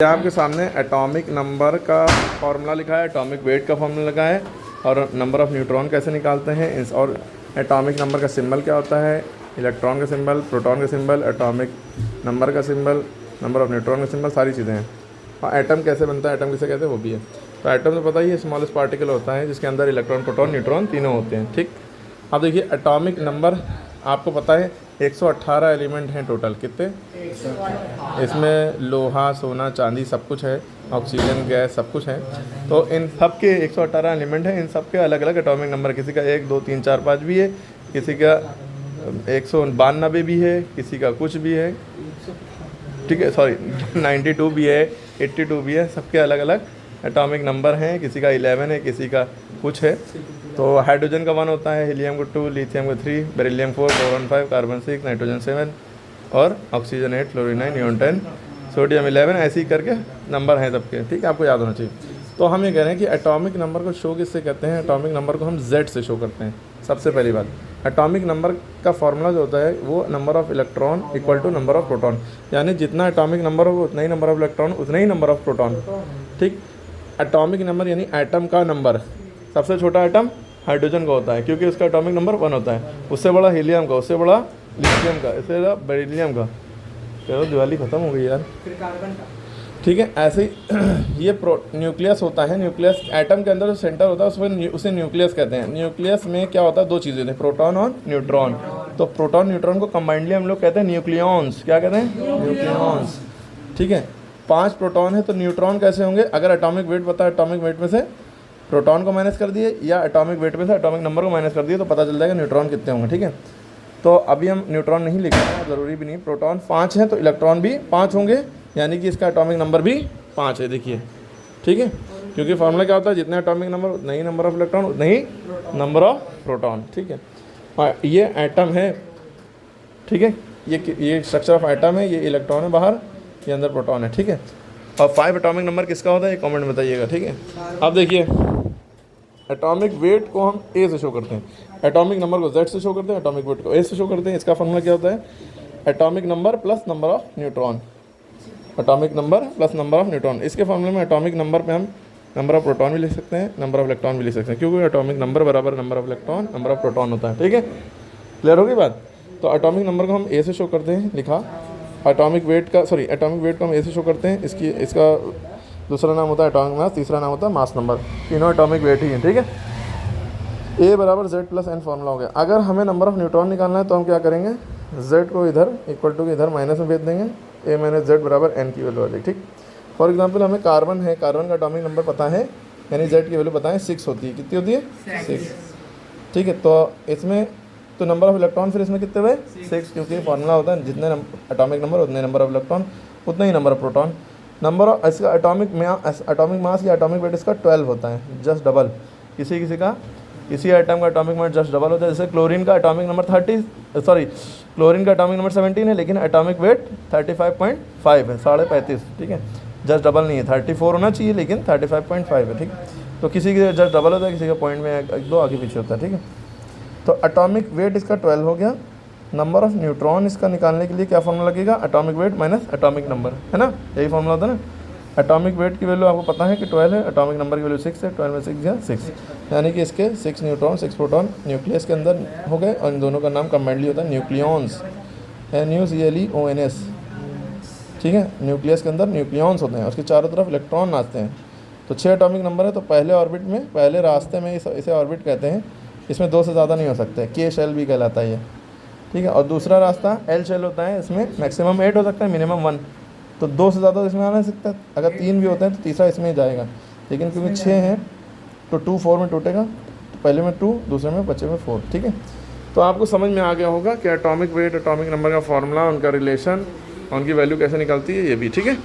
आपके सामने atomic number का फॉर्मूला लिखा है, एटॉमिक वेट का फॉर्मूला लिखा है और नंबर ऑफ़ न्यूट्रॉन कैसे निकालते हैं और एटॉमिक नंबर का सिंबल क्या होता है, इलेक्ट्रॉन का सिंबल, प्रोटॉन का सिंबल, एटॉमिक नंबर का सिंबल, नंबर ऑफ़ न्यूट्रॉन का सिंबल, सारी चीज़ें हैं। और एटम कैसे बनता है, एटम किसे कहते हैं वो भी है। तो एटम तो पता ही है, स्मॉलेस्ट पार्टिकल होता है जिसके अंदर इलेक्ट्रॉन, प्रोटॉन, न्यूट्रॉन तीनों होते हैं। ठीक, अब देखिए एटॉमिक नंबर आपको पता है 118 एलिमेंट हैं टोटल। कितने? इसमें लोहा, सोना, चांदी सब कुछ है, ऑक्सीजन गैस सब कुछ है। तो इन सब के 118 एलिमेंट हैं, इन सब के अलग अलग एटॉमिक नंबर, किसी का 1 2 3 4 5 भी है, किसी का 192 भी है, किसी का कुछ भी है, ठीक है, सॉरी 92 भी है, 82 भी है, सबके अलग अलग एटॉमिक नंबर हैं। किसी का 11 है, किसी का कुछ है। तो हाइड्रोजन का 1 होता है, हीलियम को 2, लिथियम को 3, बेरिलियम 4, बोरॉन 5, कार्बन 6, नाइट्रोजन 7 और ऑक्सीजन 8, फ्लोरीन 9, नियोन 10, सोडियम 11, ऐसे ही करके नंबर हैं सबके। ठीक है, आपको याद होना चाहिए। तो हम ये कह रहे हैं कि एटॉमिक नंबर को शो किससे कहते हैं? एटॉमिक नंबर को हम Z से शो करते हैं। सबसे पहली बात, एटॉमिक नंबर का फॉर्मूला जो होता है वो number of electron equal to number of proton, यानी जितना एटॉमिक नंबर होगा उतना ही नंबर ऑफ़ इलेक्ट्रॉन, उतना ही नंबर ऑफ़ प्रोटॉन। ठीक, एटॉमिक नंबर यानी एटम का नंबर, सबसे छोटा एटम हाइड्रोजन का होता है क्योंकि उसका एटॉमिक नंबर 1 होता है, उससे बड़ा हीलियम का, उससे बड़ा लिथियम का, इससे बड़ा बेरिलियम का। चलो दिवाली ख़त्म हो गई यार। फिर कार्बन का। ठीक है, ऐसे ही ये न्यूक्लियस होता है। न्यूक्लियस एटम के अंदर जो सेंटर होता है उसमें उसे न्यूक्लियस कहते हैं। न्यूक्लियस में क्या होता है? 2 चीज़ें होती हैं, प्रोटॉन और न्यूट्रॉन। तो प्रोटॉन न्यूट्रॉन को कंबाइंडली हम लोग कहते हैं न्यूक्लियॉन्स। क्या कहते हैं? न्यूक्लियॉन्स। ठीक है, 5 प्रोटॉन है तो न्यूट्रॉन कैसे होंगे? अगर एटॉमिक वेट पता है, एटॉमिक वेट में से प्रोटॉन को माइनस कर दिए या एटॉमिक वेट में से एटॉमिक नंबर को माइनस कर दिए तो पता चल जाएगा न्यूट्रॉन कितने होंगे। ठीक है, तो अभी हम न्यूट्रॉन नहीं लिख रहे हैं, ज़रूरी भी नहीं। प्रोटॉन 5 हैं तो इलेक्ट्रॉन भी 5 होंगे, यानी कि इसका एटॉमिक नंबर भी 5 है। देखिए, ठीक है, क्योंकि फार्मूला क्या होता है? जितना एटॉमिक नंबर उतना ही नंबर ऑफ इलेक्ट्रॉन, उतना ही नंबर ऑफ प्रोटॉन। ठीक है, और ये एटम है। ठीक है, ये स्ट्रक्चर ऑफ एटम है, ये इलेक्ट्रॉन है बाहर, ये अंदर प्रोटॉन है। ठीक है, और 5 एटॉमिक नंबर किसका होता है ये कमेंट में बताइएगा। ठीक है, अब देखिए एटॉमिक वेट को हम A से शो करते हैं, एटॉमिक नंबर को Z से शो करते हैं, एटॉमिक वेट को A से शो करते हैं। इसका फॉर्मूला क्या होता है? Atomic number plus number of neutron, atomic number plus number of neutron. इसके फॉर्मूले में एटॉमिक नंबर पे हम नंबर ऑफ प्रोटॉन भी लिख सकते हैं, नंबर ऑफ इलेक्ट्रॉन भी लिख सकते हैं, क्योंकि एटॉमिक नंबर बराबर number of electron, number of proton होता है। ठीक है, क्लियर होगी बात? तो एटॉमिक नंबर को हम A से शो करते हैं, लिखा। एटॉमिक वेट को हम A से शो करते हैं। इसका दूसरा नाम होता है एटॉमिक मास, तीसरा नाम होता है मास नंबर। तीनों एटॉमिक वेट ही हैं। ठीक है, A बराबर Z प्लस N फॉर्मूला हो गया। अगर हमें नंबर ऑफ़ न्यूट्रॉन निकालना है तो हम क्या करेंगे? Z को इधर इक्वल टू इधर माइनस में भेज देंगे, A माइनस Z बराबर N की वैल्यू वाली। ठीक, फॉर एग्जांपल हमें कार्बन है, कार्बन का एटॉमिक नंबर पता है, यानी Z की वैल्यू पता है 6 होती है। कितनी होती है? 6। ठीक है, तो इसमें तो नंबर ऑफ़ इलेक्ट्रॉन फिर इसमें कितने हुए? 6, क्योंकि फॉर्मूला होता है जितने एटॉमिक नंबर उतने नंबर ऑफ़ इलेक्ट्रॉन, उतना ही number of proton. Number of इसका एटॉमिक मास या एटॉमिक वेट इसका 12 होता है, जस्ट डबल। किसी आइटम का एटॉमिक मास जस्ट डबल होता है। जैसे क्लोरीन का एटॉमिक नंबर 17 है, लेकिन एटॉमिक वेट 35.5 है, 35.5। ठीक है, जस्ट डबल नहीं है, 34 होना चाहिए लेकिन 35.5 है। ठीक, तो किसी की जस्ट डबल होता है, किसी का पॉइंट में 1-2 आगे पीछे होता है। ठीक है, तो एटॉमिक वेट इसका 12 हो गया। नंबर ऑफ़ न्यूट्रॉन इसका निकालने के लिए क्या फॉर्मूला लगेगा? Atomic weight minus atomic number, है ना? यही फॉर्मूला होता है ना। एटॉमिक वेट की वैल्यू आपको पता है कि 12 है, एटॉमिक नंबर की वैल्यू 6 है, 12 में 6 या 6, यानी कि इसके 6 न्यूट्रॉन 6 प्रोटॉन न्यूक्लियस के अंदर हो गए, और इन दोनों का नाम कंबाइंडली होता है न्यूक्लियॉन्स, NUCLEONS। ठीक है, न्यूक्लियस के अंदर न्यूक्लियॉन्स होते हैं, उसके चारों तरफ इलेक्ट्रॉन नाचते हैं। तो 6 एटॉमिक नंबर है, तो पहले ऑर्बिट में, पहले रास्ते में इसे ऑर्बिट कहते हैं। इसमें 2 से ज़्यादा नहीं हो सकते, K शेल भी कहलाता है ये। ठीक है, और दूसरा रास्ता L शेल होता है, इसमें मैक्सिमम 8 हो सकता है, मिनिमम 1। तो 2 से ज़्यादा इसमें आ नहीं सकता। अगर 3 भी होते हैं तो तीसरा इसमें ही जाएगा, लेकिन क्योंकि 6 हैं तो 2 4 में टूटेगा, तो पहले में 2, दूसरे में बचे में 4। ठीक है, तो आपको समझ में आ गया होगा कि एटॉमिक वेट, एटॉमिक नंबर का फॉर्मूला, उनका रिलेशन, उनकी वैल्यू कैसे निकलती है, ये भी। ठीक है।